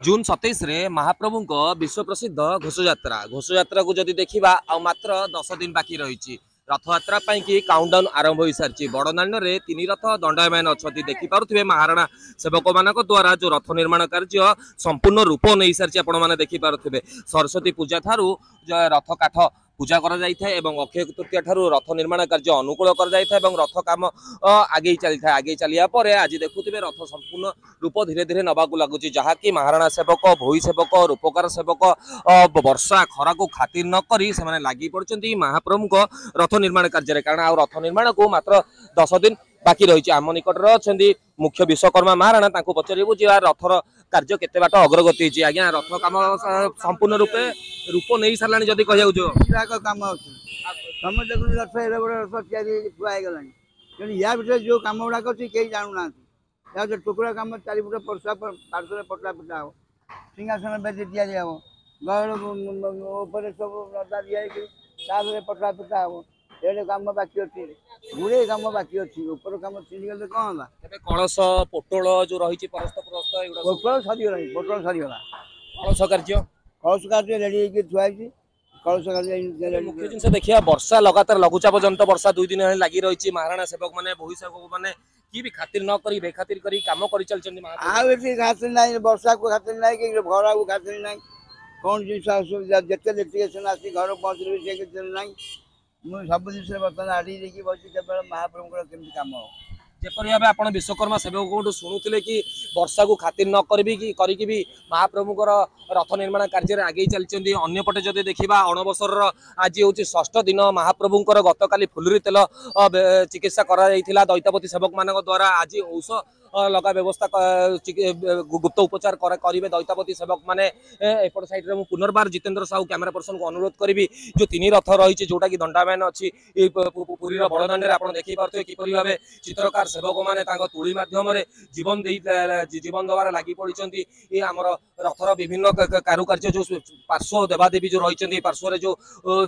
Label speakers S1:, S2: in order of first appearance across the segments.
S1: जून 27 रे महाप्रभु विश्व प्रसिद्ध घोषयात्रा को जदि देखा मात्र 10 दिन बाकी रही रथयात्रा कि काउंटडाउन आरंभ हो सारी बड़दाण्ड में 3 रथ दंडायमान अच्छा देखिपे महाराणा सेवक मान द्वारा जो रथ निर्माण कार्य संपूर्ण रूप नहीं सारी आपने देखिपे सरस्वती पूजा ठारू रथ काठ पूजा अक्षय तृतीया ठारू रथ निर्माण कार्य अनुकूल रथ काम आगे चलिया आज देखुए रथ संपूर्ण रूप धीरे धीरे नवाक लगुच जहाँकि महाराणा सेवक भोई सेवक रूपकार सेवक वर्षा खरा को खातिर नक लगी पड़ते महाप्रभु रथ निर्माण कार्य कारण आ रथ निर्माण को मात्र 10 दिन बाकी रही आम निकट अच्छा मुख्य विश्वकर्मा महाराणा पचारू जी रथर कार्य केते बाट अग्रगति होती आज्ञा रथ काम संपूर्ण रूपे रूप नहीं सारा जदि कह
S2: कम अच्छे देखते रथ रथ या या भर जो कम गुड़ाक अच्छी कहीं जानूना टुकड़ा कम 4 फुट परसा पार्श्व पटला पिटा हम सिंहासन बेदी दिया गहर सब लदा दिखाई पटला पिटा हम ये कम बाकी अच्छी गुड़े कम बाकी अच्छी ऊपर कम छीगले कौन
S1: कलश पोटल जो रही
S2: पोटल सरीगला पोटल सरीगला
S1: कलश कार्य
S2: रेडी थुआई कलश कार्य
S1: मुख्य जिन देखिए वर्षा लगातार लघुचाप जनित वर्षा 2 दिन लगी रही महाराणा सेवक मैंने भोई सेवक मैंने कि भी खातिर न करी बेखातिर करी काम कर चलते
S2: खातिर ना वर्षा को खातिर ना कि भरा को खातिर ना कौन जिन जिते इलेक्ट्रिकेशन आसी घर पहुँचल ना मुझे सब जिन बर्तमान आड़ी देखिए बस महाप्रभु केमती कम हो
S1: जपरी भाव आप विश्वकर्मा सेवक शुणुते कि वर्षा को खातिर न करी भी महाप्रभुर रथ निर्माण कार्य आगे चलती अंपटे जदि देखा अणबसर आज हूँ 6ठ दिन महाप्रभुर गतकाली फुलुरी तेल चिकित्सा कर दैतापति सेवक मान द्वारा आज औष लगा व्यवस्था गुप्त उपचार करेंगे दैतापति सेवक मैंने एपट साइड में पुनर्बार जितेंद्र साहू कैमेरा पर्सन को अनुरोध करी जो 3 रथ रही जोटा कि दंडायमान अच्छी पुरी बड़दाण्ड में आप देखिपे किपरि भाव चित्रकार सेवक मैंने तुली मध्यम जीवन दबार लगी पड़ी आमर रथर विभिन्न कारुकार्य जो पार्श्व देवादेवी जो रही पार्श्व जो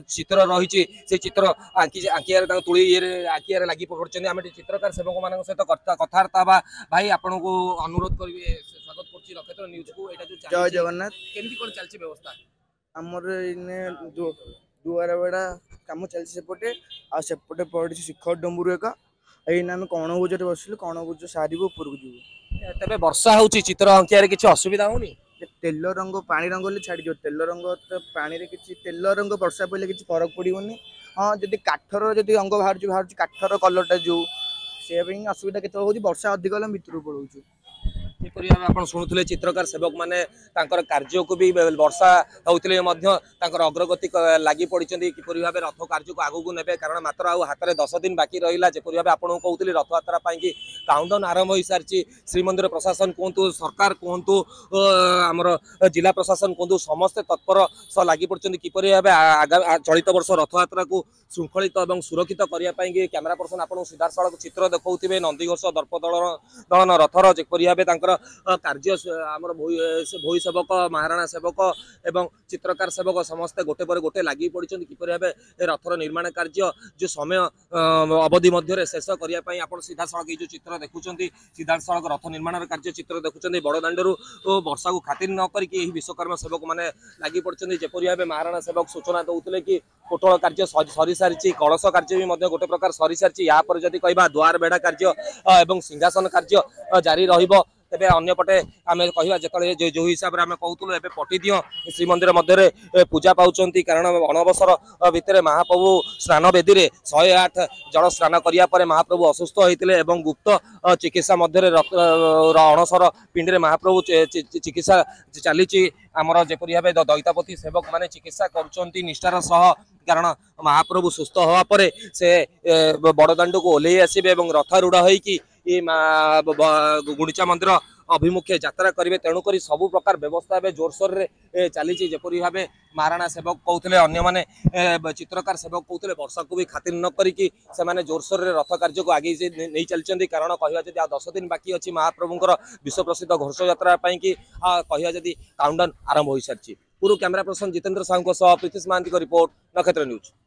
S1: चित्र रही से चित्र आंकियार तुली ये आंकियार लगी पड़ते आम चित्रकार सेवक मान सहित कथबार्ता भाई आपन को अनुरोध करिवे स्वागत करछि नक्षत्र न्यूज को एटा जो
S2: जय जगन्नाथ
S1: केमती कोन चलछि व्यवस्था
S2: हमर इने दुआर बेड़ा काम चलछि सेपटे आ सेपटे पड़छि शिखर डंबुर एक एना हम कोण गुजरे बसिलु कोण गुज सारिबो ऊपर को जीवो
S1: तबे वर्षा होछि चित्र अंकियारे किछि असुविधा होनी
S2: तेल रंग पानी रंग ले छाड़ी जो तेल रंग तो पानी रे किछि तेल रंग वर्षा पहिले किछि फरक पड़िबोनी हां जदी काठर जदी अंग बाहर काठर कलरटा जो से असुविधा केत वर्षा अधिक भितर पड़ू
S1: आप शुणुले चित्रकार सेवक मैंने कार्य को भी वर्षा होते अग्रगति लगी पड़ी किपरि भाव रथ कार्य को आगू ने कारण मात्र हाथ में 10 दिन बाकी रहा जपरी भाव आपको कहते रथयात्रा कि काउंटडाउन आरंभ हो सारी श्रीमंदिर प्रशासन कहतु सरकार कहतु आमर जिला प्रशासन कहतु समस्ते तत्पर सह लगी पड़ते किपरि भाव चलित वर्ष रथयात्रा को श्रृंखलित और सुरक्षित करने कैमेरा पर्सन आपको सीधासख चित्र देखा नंदीघोष दर्प दलन रथर जपरी भाव कार्य आमर भोई सेवक महाराणा सेवक एवं चित्रकार सेवक समस्ते गोटे पर गोटे लगी पड़ी किपरि भाव रथर निर्माण कार्य जो समय अवधि मध्य शेष करने आप सीधा सड़क जो चित्र देखुं सीधा सड़क रथ निर्माण कार्य चित्र देखुं बड़दाण्डू वर्षा को खातिर न करी विश्वकर्मा सेवक मैंने लगी पड़ी जपरी भाव महाराणा सेवक सूचना दौते कि पोटल कार्य सरी सारी कलश कार्य भी गोटे प्रकार सरी सारी यापर जदि कह द्वार बेढ़ा कार्य एवं सिंहासन कार्य जारी रहिबो तेरे अंपटे आम कह जो हिसाब से कहूँ एवं पटिदिय श्रीमंदिर मध्य पूजा पाँच कारण अणबसर भितर महाप्रभु स्नान बेदी में 108 जल स्नान कराया महाप्रभु असुस्थ होते गुप्त चिकित्सा मध्य अणसर पिंडी महाप्रभु चिकित्सा चली आमर जपरी भाव दैतापति सेवक माने चिकित्सा कर निष्ठार सह कारण महाप्रभु सुस्थ हवा पर से बड़दाण्ड को ओह्लई आसबे रथारूढ़ होगी गुंडीचा मंदिर अभिमुखे यात्रा करेंगे तेणुक सबु प्रकार व्यवस्था जोरसोर चली जपरी भाव महाराणा सेवक कहते अन्य चित्रकार सेवक कहते वर्षा को भी खातिर न करी जोरसोर रथ कार्य को आगे नहीं चलती कारण कह 10 दिन बाकी अच्छी महाप्रभुर विश्व प्रसिद्ध घोषयात्रा कि कह काउंटडाउन आरंभ हो सारी पूर्व camera person Jitendra Sahu Pritish Mohanty report Nakshatra news.